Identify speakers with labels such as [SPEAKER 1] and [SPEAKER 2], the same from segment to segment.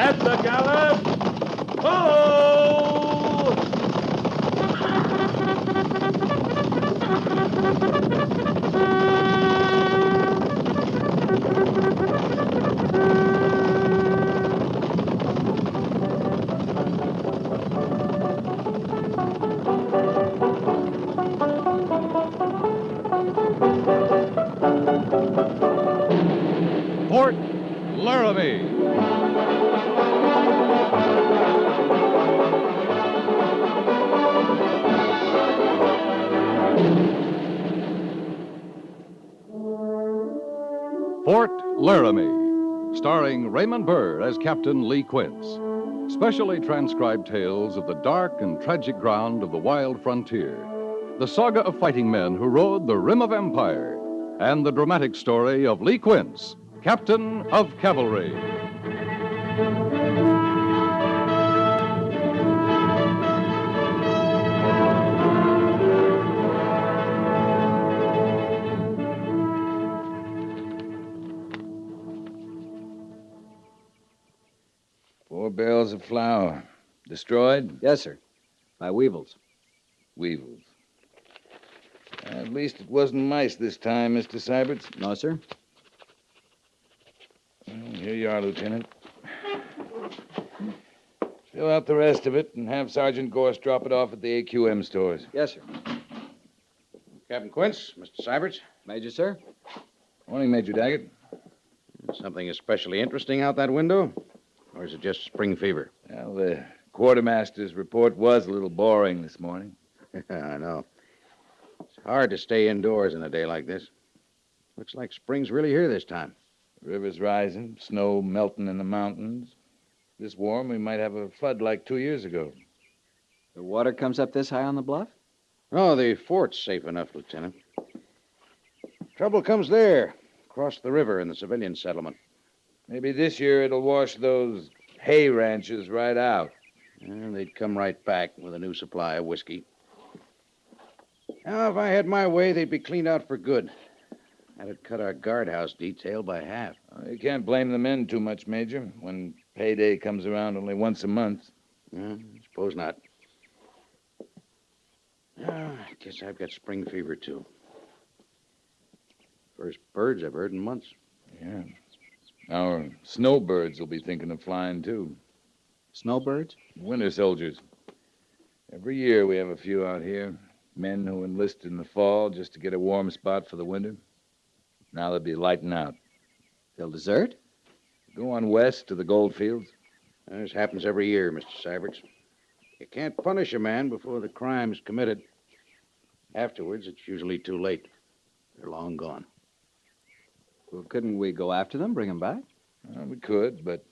[SPEAKER 1] At the gallop! Ho!
[SPEAKER 2] Fort Laramie. Fort Laramie, starring Raymond Burr as Captain Lee Quince. Specially transcribed tales of the dark and tragic ground of the wild frontier, the saga of fighting men who rode the rim of empire, and the dramatic story of Lee Quince, Captain of Cavalry.
[SPEAKER 3] Four barrels of flour. Destroyed?
[SPEAKER 4] Yes, sir. By weevils.
[SPEAKER 3] Weevils. At least it wasn't mice this time, Mr. Syberts.
[SPEAKER 4] No, sir.
[SPEAKER 3] Here you are, Lieutenant. Fill out the rest of it and have Sergeant Gorse drop it off at the AQM stores.
[SPEAKER 4] Yes, sir.
[SPEAKER 5] Captain Quince, Mr. Syberts.
[SPEAKER 4] Major, sir?
[SPEAKER 3] Morning, Major Daggett.
[SPEAKER 5] Something especially interesting out that window? Or is it just spring fever?
[SPEAKER 3] Well, the quartermaster's report was a little boring this morning.
[SPEAKER 5] I know. It's hard to stay indoors in a day like this. Looks like spring's really here this time.
[SPEAKER 3] The river's rising, snow melting in the mountains. This warm, we might have a flood like 2 years ago.
[SPEAKER 4] The water comes up this high on the bluff?
[SPEAKER 5] Oh, the fort's safe enough, Lieutenant. Trouble comes there, across the river in the civilian settlement.
[SPEAKER 3] Maybe this year it'll wash those hay ranches right out.
[SPEAKER 5] And they'd come right back with a new supply of whiskey. Now, if I had my way, they'd be cleaned out for good. That'd cut our guardhouse detail by half.
[SPEAKER 3] You can't blame the men too much, Major, when payday comes around only once a month.
[SPEAKER 5] I suppose not. I guess I've got spring fever, too. First birds I've heard in months.
[SPEAKER 3] Yeah. Our snowbirds will be thinking of flying, too.
[SPEAKER 4] Snowbirds?
[SPEAKER 3] Winter soldiers. Every year we have a few out here. Men who enlist in the fall just to get a warm spot for the winter. Now they'll be lighting out.
[SPEAKER 4] They'll desert?
[SPEAKER 3] Go on west to the gold fields.
[SPEAKER 5] This happens every year, Mr. Syberts. You can't punish a man before the crime's committed. Afterwards, it's usually too late. They're long gone.
[SPEAKER 4] Well, couldn't we go after them, bring them back?
[SPEAKER 3] We could, but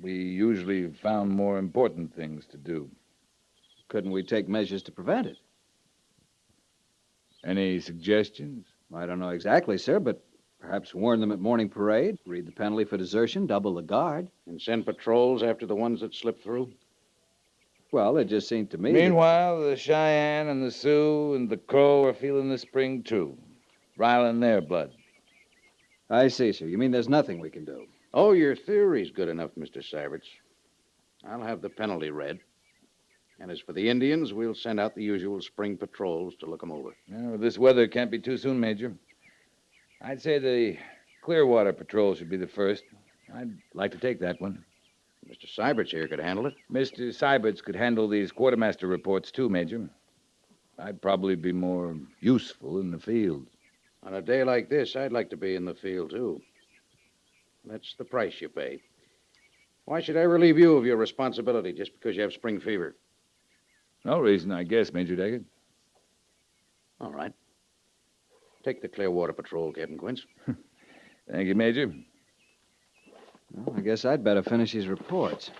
[SPEAKER 3] we usually found more important things to do.
[SPEAKER 4] Couldn't we take measures to prevent it?
[SPEAKER 3] Any suggestions?
[SPEAKER 4] I don't know exactly, sir, but perhaps warn them at morning parade, read the penalty for desertion, double the guard.
[SPEAKER 5] And send patrols after the ones that slip through?
[SPEAKER 4] Well, it just seemed to me...
[SPEAKER 3] Meanwhile, the Cheyenne and the Sioux and the Crow are feeling the spring, too. Riling their blood.
[SPEAKER 4] I see, sir. You mean there's nothing we can do?
[SPEAKER 5] Oh, your theory's good enough, Mr. Syberts. I'll have the penalty read. And as for the Indians, we'll send out the usual spring patrols to look them over.
[SPEAKER 3] Well, this weather can't be too soon, Major. I'd say the Clearwater Patrol should be the first. I'd like to take that one.
[SPEAKER 5] Mr. Syberts here could handle it.
[SPEAKER 3] Mr. Syberts could handle these quartermaster reports, too, Major. I'd probably be more useful in the field.
[SPEAKER 5] On a day like this, I'd like to be in the field, too. That's the price you pay. Why should I relieve you of your responsibility just because you have spring fever?
[SPEAKER 3] No reason, I guess, Major Daggett.
[SPEAKER 5] All right. Take the Clearwater Patrol, Captain Quince.
[SPEAKER 3] Thank you, Major.
[SPEAKER 4] Well, I guess I'd better finish these reports.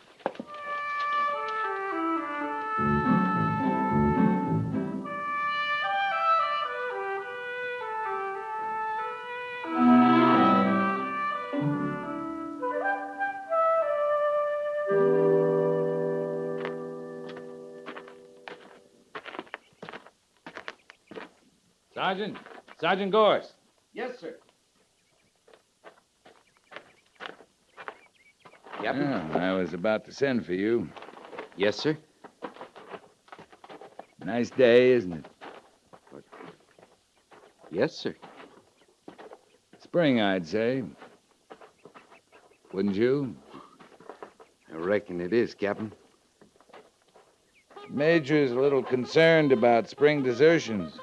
[SPEAKER 3] Sergeant Gorse.
[SPEAKER 4] Yes, sir. Captain.
[SPEAKER 3] Yeah, I was about to send for you.
[SPEAKER 4] Yes, sir.
[SPEAKER 3] Nice day, isn't it?
[SPEAKER 4] Yes, sir.
[SPEAKER 3] Spring, I'd say. Wouldn't you?
[SPEAKER 5] I reckon it is, Captain.
[SPEAKER 3] Major's a little concerned about spring desertions.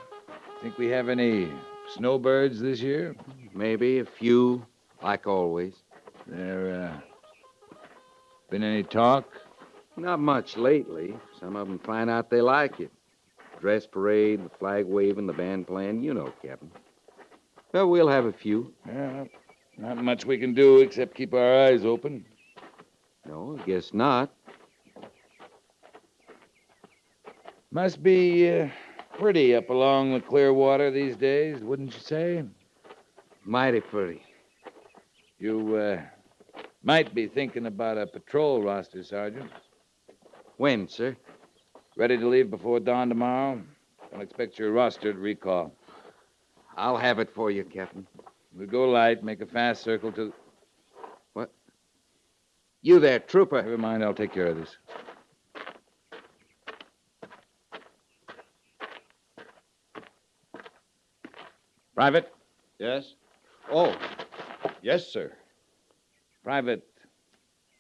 [SPEAKER 3] Think we have any snowbirds this year?
[SPEAKER 5] Maybe a few, like always.
[SPEAKER 3] There, been any talk?
[SPEAKER 5] Not much lately. Some of them find out they like it. Dress parade, the flag waving, the band playing, you know, Captain. Well, we'll have a few.
[SPEAKER 3] Yeah, not much we can do except keep our eyes open.
[SPEAKER 5] No, I guess not.
[SPEAKER 3] Must be pretty up along the Clearwater these days, wouldn't you say?
[SPEAKER 5] Mighty pretty.
[SPEAKER 3] You might be thinking about a patrol roster, Sergeant.
[SPEAKER 5] When, sir?
[SPEAKER 3] Ready to leave before dawn tomorrow? Don't expect your roster to recall.
[SPEAKER 5] I'll have it for you, Captain.
[SPEAKER 3] We'll go light, make a fast circle to...
[SPEAKER 5] What? You there, trooper.
[SPEAKER 3] Never mind, I'll take care of this. Private?
[SPEAKER 1] Yes? Oh, yes, sir.
[SPEAKER 3] Private,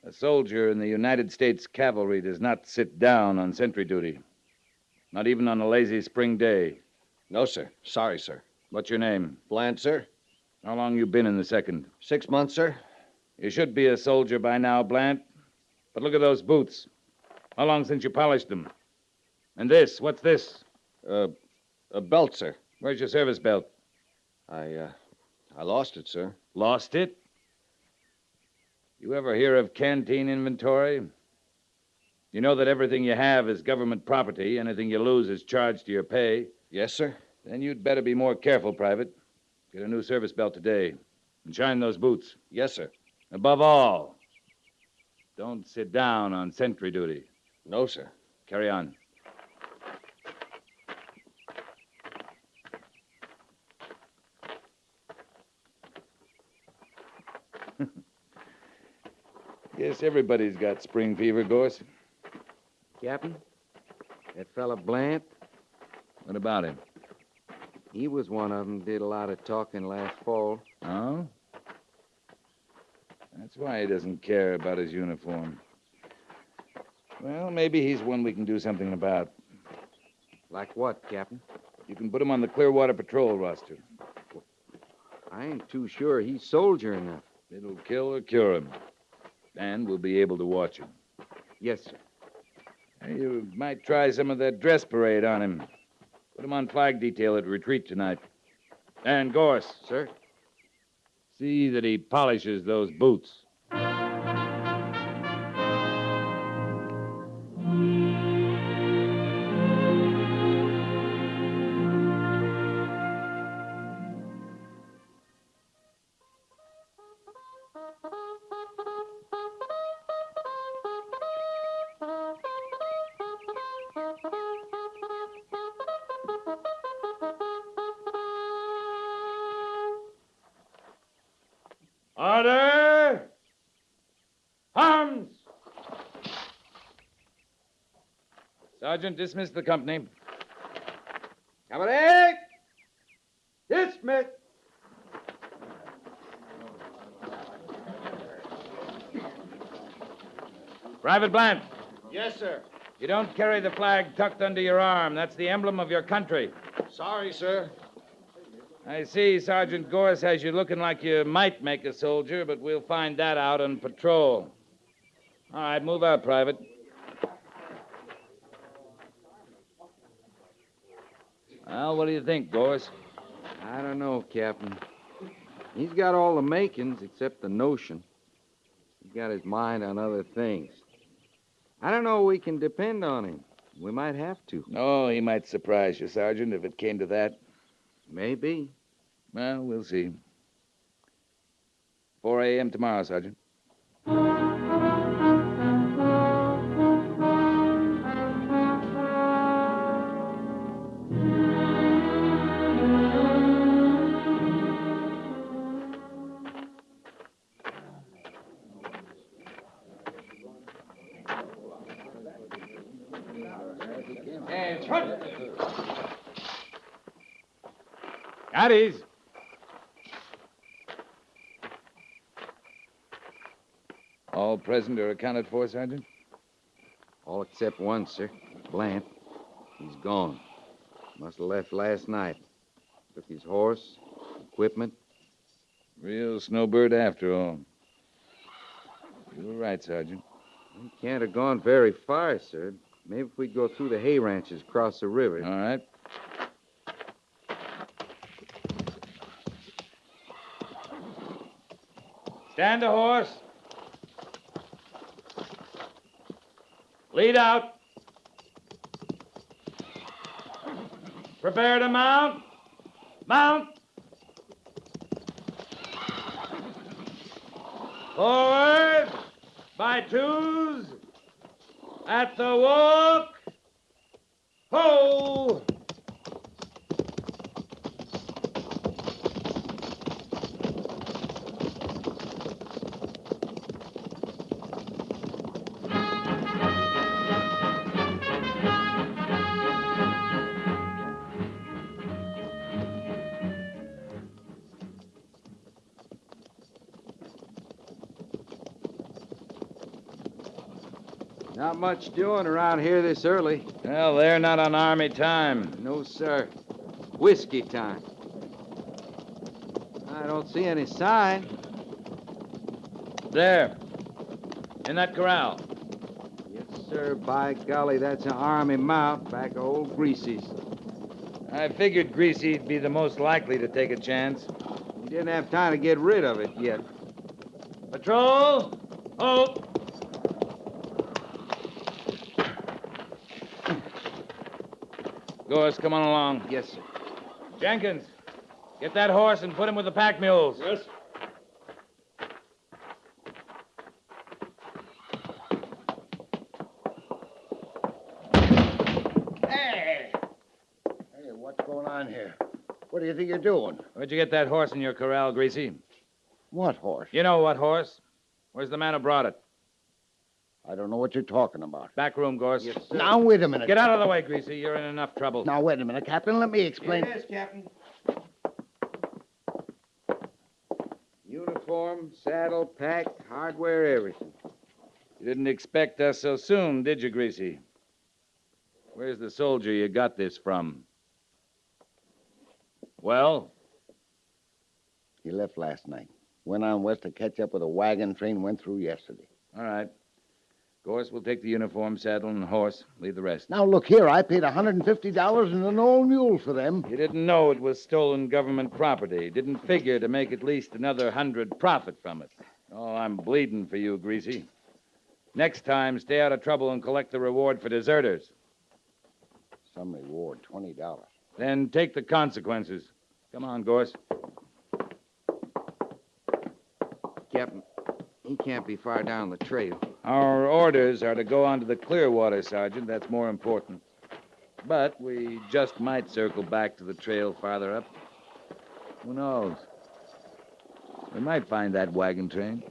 [SPEAKER 3] a soldier in the United States Cavalry does not sit down on sentry duty. Not even on a lazy spring day.
[SPEAKER 1] No, sir. Sorry, sir.
[SPEAKER 3] What's your name?
[SPEAKER 1] Bland, sir.
[SPEAKER 3] How long you been in the second?
[SPEAKER 1] 6 months, sir.
[SPEAKER 3] You should be a soldier by now, Blant. But look at those boots. How long since you polished them? And this, what's this?
[SPEAKER 1] A belt, sir.
[SPEAKER 3] Where's your service belt?
[SPEAKER 1] I lost it, sir.
[SPEAKER 3] Lost it? You ever hear of canteen inventory? You know that everything you have is government property. Anything you lose is charged to your pay.
[SPEAKER 1] Yes, sir.
[SPEAKER 3] Then you'd better be more careful, Private. Get a new service belt today. And shine those boots.
[SPEAKER 1] Yes, sir.
[SPEAKER 3] Above all, don't sit down on sentry duty.
[SPEAKER 1] No, sir.
[SPEAKER 3] Carry on. Guess everybody's got spring fever, Gorse.
[SPEAKER 5] Captain, that fella Blant,
[SPEAKER 3] What about him?
[SPEAKER 5] he was one of them did a lot of talking last fall.
[SPEAKER 3] Oh? That's why he doesn't care about his uniform. Well, maybe he's one we can do something about.
[SPEAKER 5] Like what, Captain?
[SPEAKER 3] You can put him on the Clearwater Patrol roster.
[SPEAKER 5] I ain't too sure he's soldier enough.
[SPEAKER 3] It'll kill or cure him. And we'll be able to watch him.
[SPEAKER 5] Yes, sir.
[SPEAKER 3] You might try some of that dress parade on him. Put him on flag detail at retreat tonight. And Gorse,
[SPEAKER 5] Sir?
[SPEAKER 3] see that he polishes those boots. Order! Arms! Sergeant, dismiss the company.
[SPEAKER 5] Cavalry! Dismiss!
[SPEAKER 3] Private Blant,
[SPEAKER 1] Yes, sir.
[SPEAKER 3] you don't carry the flag tucked under your arm. That's the emblem of your country.
[SPEAKER 1] Sorry, sir.
[SPEAKER 3] I see Sergeant Gorse has you looking like you might make a soldier, but we'll find that out on patrol. All right, move out, Private. Well, what do you think, Gorse?
[SPEAKER 5] I don't know, Captain. He's got all the makings except the notion. He's got his mind on other things. I don't know we can depend on him. We might have to.
[SPEAKER 3] Oh, he might surprise you, Sergeant, if it came to that.
[SPEAKER 5] Maybe.
[SPEAKER 3] Well, we'll see. 4 a.m. tomorrow, Sergeant. Caddies! All present or accounted for, Sergeant?
[SPEAKER 5] All except one, sir. Blant. He's gone. Must have left last night. Took his horse, equipment.
[SPEAKER 3] Real snowbird after all. You were right, Sergeant.
[SPEAKER 5] He can't have gone very far, sir. Maybe if we go through the hay ranches across the river.
[SPEAKER 3] All right. Stand a horse. Lead out. Prepare to mount. Mount. Forward. By twos. At the walk. Ho!
[SPEAKER 5] Not much doing around here this early.
[SPEAKER 3] Well, they're not on Army time.
[SPEAKER 5] No, sir. Whiskey time. I don't see any sign.
[SPEAKER 3] There. In that corral.
[SPEAKER 5] Yes, sir. By golly, that's an army mount back of old Greasy's.
[SPEAKER 3] I figured Greasy'd be the most likely to take a chance.
[SPEAKER 5] He didn't have time to get rid of it yet.
[SPEAKER 3] Patrol! Hope! Gorse, come on along.
[SPEAKER 5] Yes, sir.
[SPEAKER 3] Jenkins, get that horse and put him with the pack mules.
[SPEAKER 1] Yes. Hey! Hey, what's going on here? What do you think you're doing?
[SPEAKER 3] Where'd you get that horse in your corral, Greasy?
[SPEAKER 1] What horse?
[SPEAKER 3] You know what horse? Where's the man who brought it?
[SPEAKER 1] I don't know what you're talking about.
[SPEAKER 3] Back room, Gorse.
[SPEAKER 5] Yes, sir.
[SPEAKER 1] Now, wait a minute.
[SPEAKER 3] Get out of the way, Greasy. You're in enough trouble.
[SPEAKER 1] Now, wait a minute, Captain. Let me explain.
[SPEAKER 5] Yes, Captain. Uniform, saddle, pack, hardware, everything.
[SPEAKER 3] You didn't expect us so soon, did you, Greasy? Where's the soldier you got this from? Well?
[SPEAKER 1] He left last night. Went on west to catch up with a wagon train went through yesterday.
[SPEAKER 3] All right. Gorse will take the uniform, saddle, and horse. Leave the rest.
[SPEAKER 1] Now, look here. I paid $150 and an old mule for them.
[SPEAKER 3] You didn't know it was stolen government property. Didn't figure to make at least another 100 profit from it. Oh, I'm bleeding for you, Greasy. Next time, stay out of trouble and collect the reward for deserters.
[SPEAKER 1] Some reward, $20.
[SPEAKER 3] Then take the consequences. Come on, Gorse.
[SPEAKER 5] Captain, he can't be far down the trail.
[SPEAKER 3] Our orders are to go on to the Clearwater, Sergeant. That's more important. But we just might circle back to the trail farther up. Who knows? We might find that wagon train.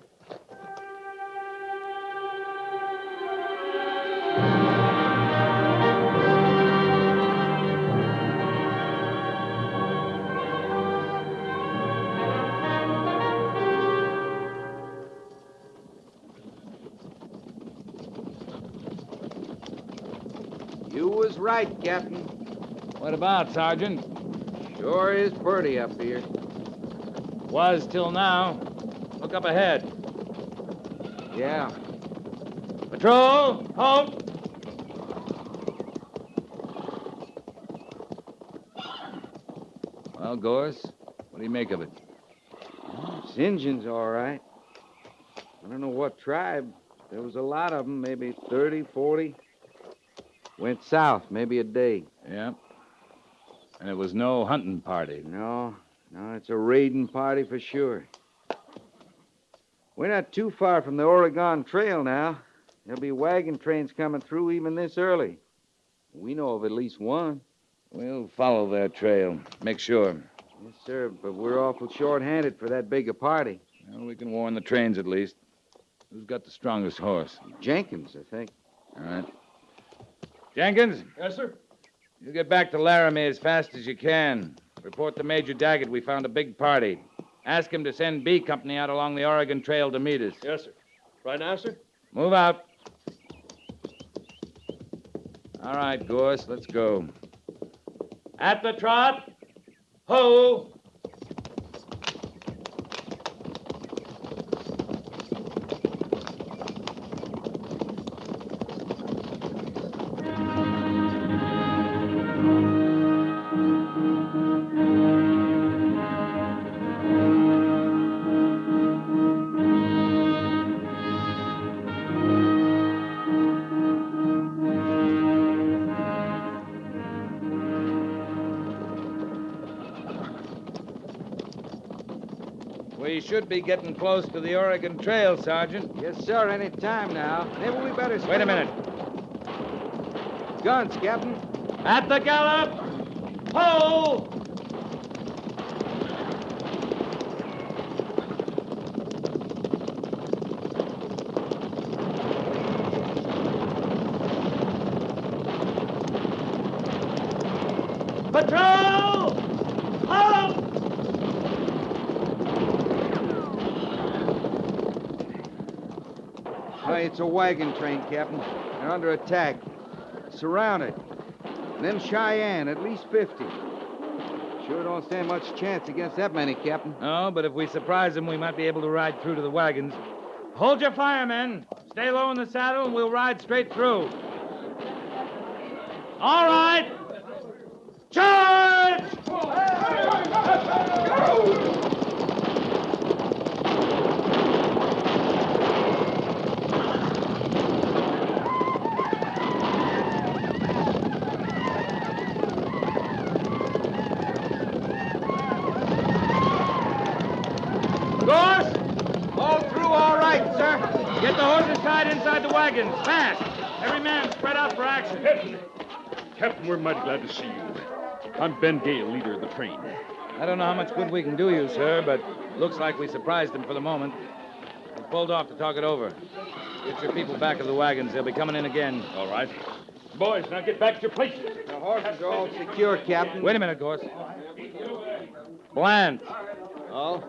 [SPEAKER 5] You was right, Captain.
[SPEAKER 3] What about, Sergeant?
[SPEAKER 5] Sure is pretty up here.
[SPEAKER 3] Was till now. Look up ahead.
[SPEAKER 5] Yeah.
[SPEAKER 3] Patrol! Halt! Well, Gorse, what do you make of it?
[SPEAKER 5] It's Injuns, all right. I don't know what tribe. There was a lot of them, maybe 30, 40. Went south, maybe a day.
[SPEAKER 3] Yeah. And it was no hunting party.
[SPEAKER 5] No, it's a raiding party for sure. We're not too far from the Oregon Trail now. There'll be wagon trains coming through even this early. We know of at least one.
[SPEAKER 3] We'll follow their trail. Make sure.
[SPEAKER 5] Yes, sir, but we're awful short-handed for that big a party.
[SPEAKER 3] Well, we can warn the trains at least. Who's got the strongest horse?
[SPEAKER 5] Jenkins, I think.
[SPEAKER 3] All right. Jenkins,
[SPEAKER 1] Yes, sir.
[SPEAKER 3] You get back to Laramie as fast as you can. Report to Major Daggett we found a big party. Ask him to send B Company out along the Oregon Trail to meet us.
[SPEAKER 6] Yes, sir. Right now, sir?
[SPEAKER 3] Move out. All right, Gorse, let's go. At the trot. Ho! We should be getting close to the Oregon Trail, Sergeant.
[SPEAKER 5] Yes, sir, any time now. Maybe we better...
[SPEAKER 3] Wait a minute.
[SPEAKER 5] Guns, Captain.
[SPEAKER 3] At the gallop! Ho! Patrol! Halt!
[SPEAKER 5] Hey, it's a wagon train, Captain. They're under attack. Surrounded. And them Cheyenne, at least 50. Sure don't stand much chance against that many, Captain.
[SPEAKER 3] No, but if we surprise them, we might be able to ride through to the wagons. Hold your fire, men. Stay low in the saddle, and we'll ride straight through. All right. Charge! Gorse! All through all right, sir. Get the horses tied inside the wagons. Fast. Every man spread out for action.
[SPEAKER 6] Captain, we're mighty glad to see you. I'm Ben Gale, leader of the train.
[SPEAKER 3] I don't know how much good we can do you, sir, but looks like we surprised them for the moment. We pulled off to talk it over. Get your people back of the wagons. They'll be coming in again.
[SPEAKER 6] All right. Boys, now get back to your places.
[SPEAKER 5] The horses are all secure, Captain.
[SPEAKER 3] Wait a minute, Gorse. Bland,
[SPEAKER 7] Oh?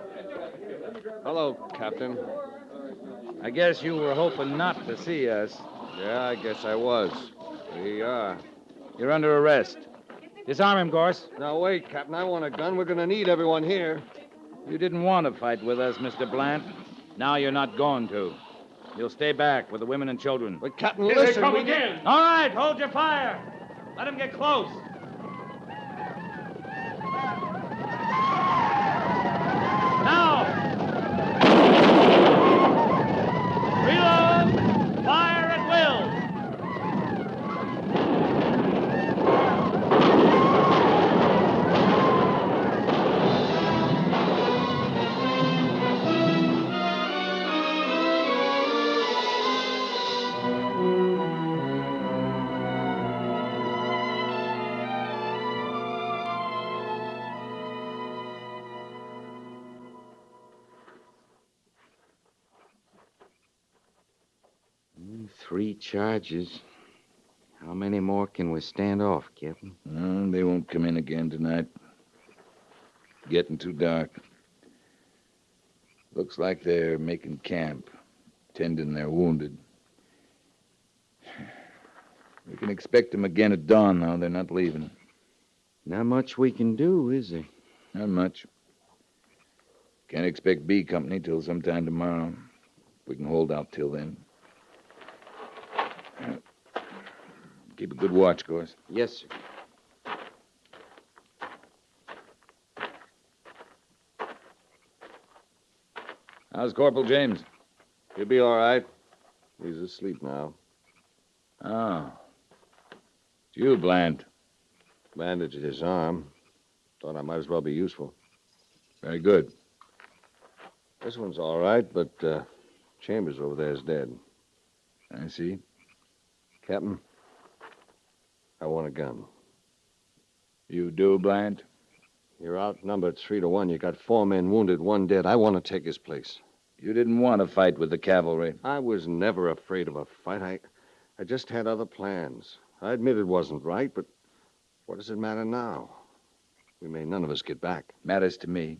[SPEAKER 7] Hello, Captain.
[SPEAKER 3] I guess you were hoping not to see us.
[SPEAKER 7] Yeah, I guess I was.
[SPEAKER 3] You're under arrest. Disarm him, Gorse.
[SPEAKER 7] Now, wait, Captain. I want a gun. We're going to need everyone here.
[SPEAKER 3] You didn't want to fight with us, Mr. Bland. Now you're not going to. You'll stay back with the women and children.
[SPEAKER 7] But, Captain,
[SPEAKER 6] Here
[SPEAKER 7] listen.
[SPEAKER 6] they come
[SPEAKER 7] we-
[SPEAKER 6] again.
[SPEAKER 3] All right, hold your fire. Let them get close. Now! Reload! Fire at will!
[SPEAKER 5] Three charges. How many more can we stand off, Captain?
[SPEAKER 3] They won't come in again tonight. Getting too dark. Looks like they're making camp, tending their wounded. We can expect them again at dawn, though. They're not leaving.
[SPEAKER 5] Not much we can do, is there?
[SPEAKER 3] Not much. Can't expect B Company till sometime tomorrow. We can hold out till then. Keep a good watch, Gorse.
[SPEAKER 5] Yes, sir.
[SPEAKER 3] How's Corporal James?
[SPEAKER 7] He'll be all right. He's asleep now.
[SPEAKER 3] Oh. It's you, Bland.
[SPEAKER 7] Bandaged his arm. Thought I might as well be useful.
[SPEAKER 3] Very good.
[SPEAKER 7] This one's all right, but Chambers over there is dead.
[SPEAKER 3] I see.
[SPEAKER 7] Captain, I want a gun.
[SPEAKER 3] You do, Bland?
[SPEAKER 7] You're outnumbered 3-1. You got 4 men wounded, 1 dead. I want to take his place.
[SPEAKER 3] You didn't want to fight with the cavalry.
[SPEAKER 7] I was never afraid of a fight. I just had other plans. I admit it wasn't right, but What does it matter now? We may none of us get back.
[SPEAKER 3] Matters to me.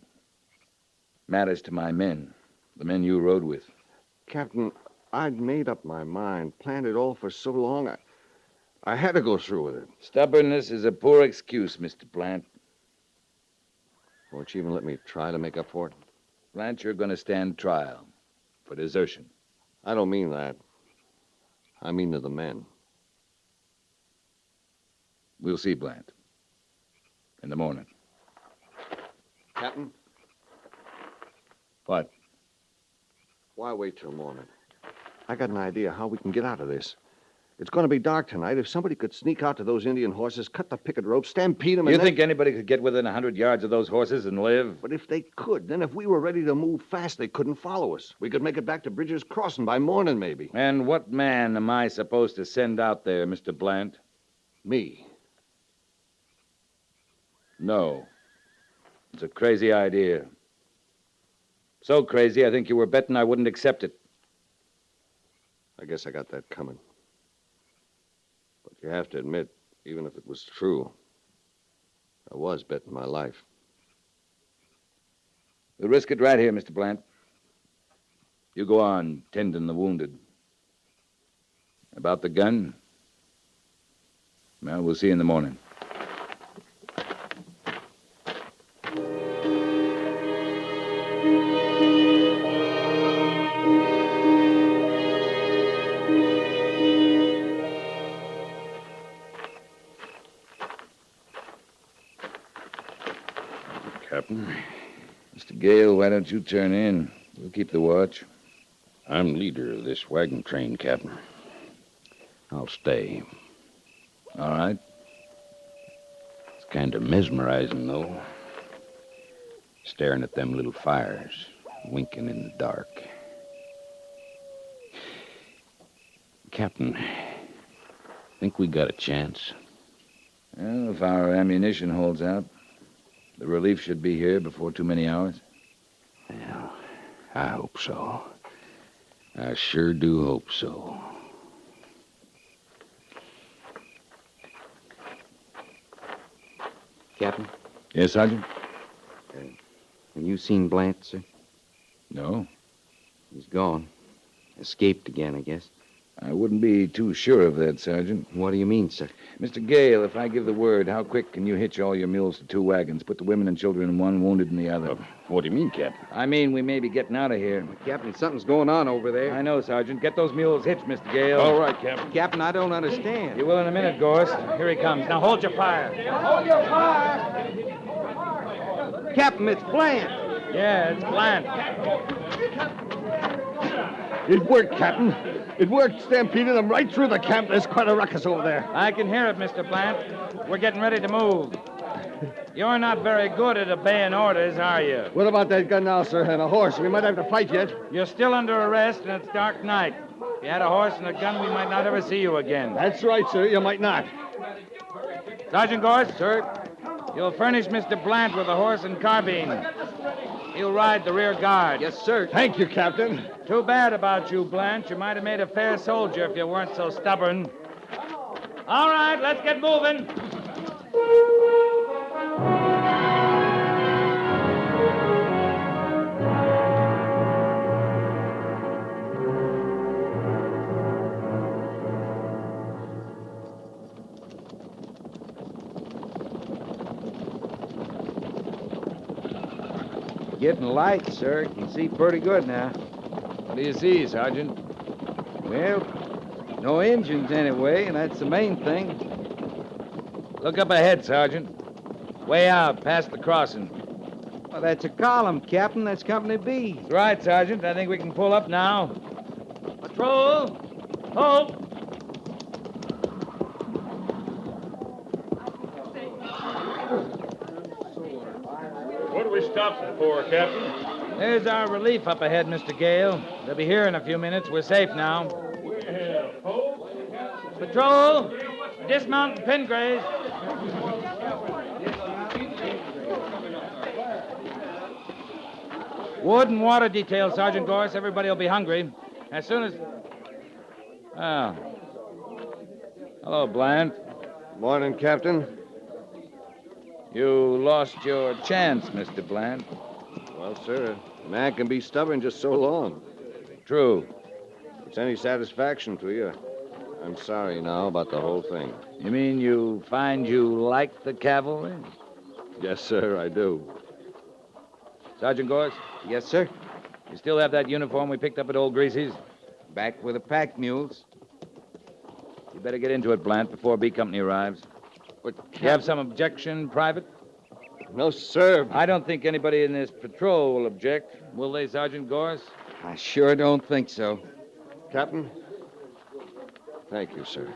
[SPEAKER 3] Matters to my men. The men you rode with.
[SPEAKER 7] Captain, I'd made up my mind, planned it all for so long. I had to go through with it.
[SPEAKER 3] Stubbornness is a poor excuse, Mr. Plant.
[SPEAKER 7] Won't you even let me try to make up for it?
[SPEAKER 3] Plant, you're going to stand trial for desertion.
[SPEAKER 7] I don't mean that. I mean to the men.
[SPEAKER 3] We'll see, Plant. In the morning.
[SPEAKER 7] Captain,
[SPEAKER 3] What?
[SPEAKER 7] why wait till morning? I got an idea how we can get out of this. It's going to be dark tonight. If somebody could sneak out to those Indian horses, cut the picket rope, stampede them, and
[SPEAKER 3] You
[SPEAKER 7] then...
[SPEAKER 3] think anybody could get within 100 yards of those horses and live?
[SPEAKER 7] But if they could, then if we were ready to move fast, they couldn't follow us. We could make it back to Bridger's Crossing by morning, maybe.
[SPEAKER 3] And what man am I supposed to send out there, Mr. Blant?
[SPEAKER 7] Me.
[SPEAKER 3] No. It's a crazy idea. So crazy, I think you were betting I wouldn't accept it.
[SPEAKER 7] I guess I got that coming. But you have to admit, even if it was true, I was betting my life.
[SPEAKER 3] We'll risk it right here, Mr. Blant. You go on tending the wounded. About the gun? Well, we'll see you in the morning.
[SPEAKER 6] Captain,
[SPEAKER 3] Mr. Gale, why don't you turn in? We'll keep the watch.
[SPEAKER 6] I'm leader of this wagon train, Captain. I'll stay.
[SPEAKER 3] All right.
[SPEAKER 6] It's kind of mesmerizing, though. Staring at them little fires, winking in the dark. Captain, think we got a chance?
[SPEAKER 3] Well, if our ammunition holds out, the relief should be here before too many hours.
[SPEAKER 6] Well, I hope so. I sure do hope so.
[SPEAKER 5] Captain,
[SPEAKER 3] Yes, Sergeant?
[SPEAKER 5] have you seen Blant, sir?
[SPEAKER 3] No.
[SPEAKER 5] He's gone. Escaped again, I guess.
[SPEAKER 3] I wouldn't be too sure of that, Sergeant.
[SPEAKER 5] What do you mean, sir?
[SPEAKER 3] Mr. Gale, if I give the word, how quick can you hitch all your mules to two wagons, put the women and children in one, wounded in the other?
[SPEAKER 6] What do you mean, Captain?
[SPEAKER 3] I mean, we may be getting out of here.
[SPEAKER 5] Captain, something's going on over there.
[SPEAKER 3] I know, Sergeant. Get those mules hitched, Mr. Gale.
[SPEAKER 6] All right, Captain.
[SPEAKER 5] Captain, I don't understand.
[SPEAKER 3] You will in a minute, Gorst. Here he comes. Now hold your fire.
[SPEAKER 5] Captain, it's Blant.
[SPEAKER 3] Yeah, it's Blant.
[SPEAKER 7] It worked, Captain. It worked, stampeding them right through the camp. There's quite a ruckus over there.
[SPEAKER 3] I can hear it, Mr. Blant. We're getting ready to move. You're not very good at obeying orders, are you?
[SPEAKER 7] What about that gun now, sir, and a horse? We might have to fight yet.
[SPEAKER 3] You're still under arrest, and it's dark night. If you had a horse and a gun, we might not ever see you again.
[SPEAKER 7] That's right, sir. You might not.
[SPEAKER 3] Sergeant Gorst? Sir? You'll furnish Mr. Blant with a horse and carbine. He'll ride the rear guard.
[SPEAKER 5] Yes, sir.
[SPEAKER 7] Thank you, Captain.
[SPEAKER 3] Too bad about you, Blant. You might have made a fair soldier if you weren't so stubborn. All right, let's get moving.
[SPEAKER 5] Getting light, sir. Can see pretty good now.
[SPEAKER 3] What do you see, Sergeant?
[SPEAKER 5] Well, no engines anyway, and that's the main thing.
[SPEAKER 3] Look up ahead, Sergeant. Way out, past the crossing.
[SPEAKER 5] Well, that's a column, Captain. That's Company B.
[SPEAKER 3] That's right, Sergeant. I think we can pull up now. Patrol! Halt!
[SPEAKER 6] What are we stopping for, Captain?
[SPEAKER 3] There's our relief up ahead, Mr. Gale. They'll be here in a few minutes. We're safe now. Patrol! Dismount and pin graze. Wood and water detail, Sergeant Gorse. Everybody will be hungry. As soon as... Oh. Hello, Bland.
[SPEAKER 7] Morning, Captain.
[SPEAKER 3] You lost your chance, Mr. Bland.
[SPEAKER 7] Well, sir, a man can be stubborn just so long.
[SPEAKER 3] True.
[SPEAKER 7] If it's any satisfaction to you, I'm sorry now about the whole thing.
[SPEAKER 3] You mean you find you like the cavalry?
[SPEAKER 7] Yes, sir, I do.
[SPEAKER 3] Sergeant Gorse,
[SPEAKER 5] Yes, sir.
[SPEAKER 3] you still have that uniform we picked up at Old Greasy's?
[SPEAKER 5] Back with the pack mules.
[SPEAKER 3] You better get into it, Bland, before B Company arrives.
[SPEAKER 7] But,
[SPEAKER 3] You have some objection, Private?
[SPEAKER 7] No, sir.
[SPEAKER 3] I don't think anybody in this patrol will object. Will they, Sergeant Gorse?
[SPEAKER 5] I sure don't think so.
[SPEAKER 7] Captain? Thank you, sir.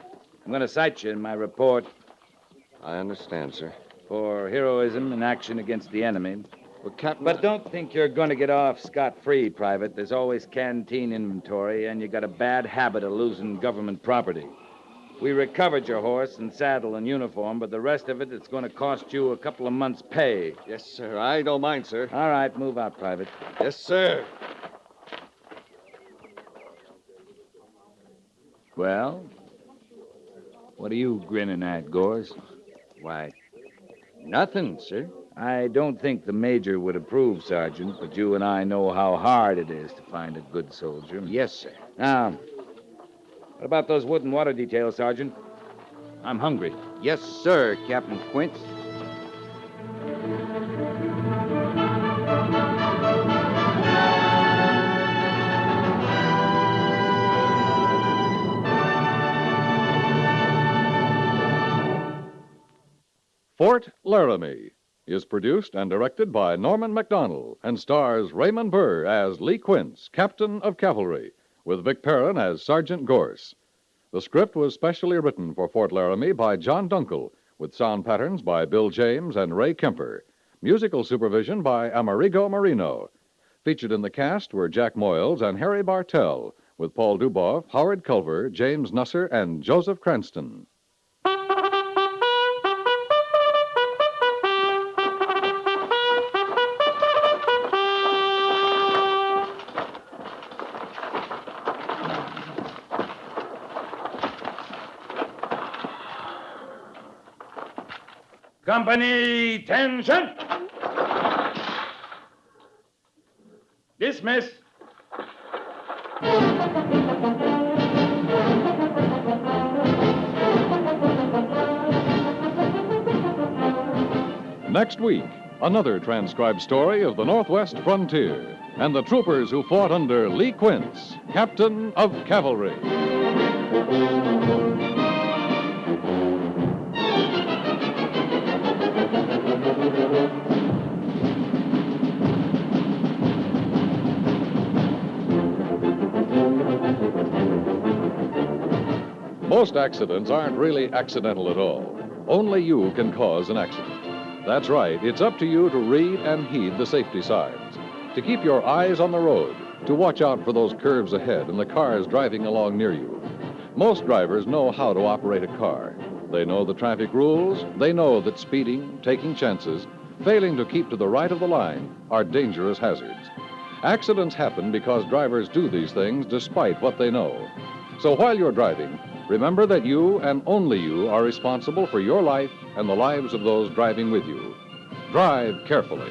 [SPEAKER 3] I'm going to cite you in my report
[SPEAKER 7] I understand, sir.
[SPEAKER 3] for heroism in action against the enemy.
[SPEAKER 7] Well, Captain...
[SPEAKER 3] But don't think you're going to get off scot-free, Private. There's always canteen inventory, and you got a bad habit of losing government property. We recovered your horse and saddle and uniform, but the rest of it's going to cost you a couple of months' pay.
[SPEAKER 7] Yes, sir. I don't mind, sir.
[SPEAKER 3] All right, move out, Private.
[SPEAKER 7] Yes, sir.
[SPEAKER 3] Well, what are you grinning at, Gorse?
[SPEAKER 5] Why, nothing, sir.
[SPEAKER 3] I don't think the Major would approve, Sergeant, but you and I know how hard it is to find a good soldier.
[SPEAKER 5] Yes, sir.
[SPEAKER 3] Now, what about those wood and water details, Sergeant? I'm hungry.
[SPEAKER 5] Yes, sir, Captain Quince.
[SPEAKER 2] Fort Laramie is produced and directed by Norman Macdonnell and stars Raymond Burr as Lee Quince, Captain of Cavalry, with Vic Perrin as Sergeant Gorse. The script was specially written for Fort Laramie by John Dunkel, with sound patterns by Bill James and Ray Kemper. Musical supervision by Amerigo Marino. Featured in the cast were Jack Moyles and Harry Bartell, with Paul Duboff, Howard Culver, James Nusser, and Joseph Cranston.
[SPEAKER 3] Company, tension! Dismiss.
[SPEAKER 2] Next week, another transcribed story of the Northwest frontier and the troopers who fought under Lee Quince, Captain of Cavalry. Most accidents aren't really accidental at all. Only you can cause an accident. That's right. It's up to you to read and heed the safety signs, to keep your eyes on the road, to watch out for those curves ahead and the cars driving along near you. Most drivers know how to operate a car. They know the traffic rules. They know that speeding, taking chances, failing to keep to the right of the line are dangerous hazards. Accidents happen because drivers do these things despite what they know. So while you're driving, remember that you and only you are responsible for your life and the lives of those driving with you. Drive carefully.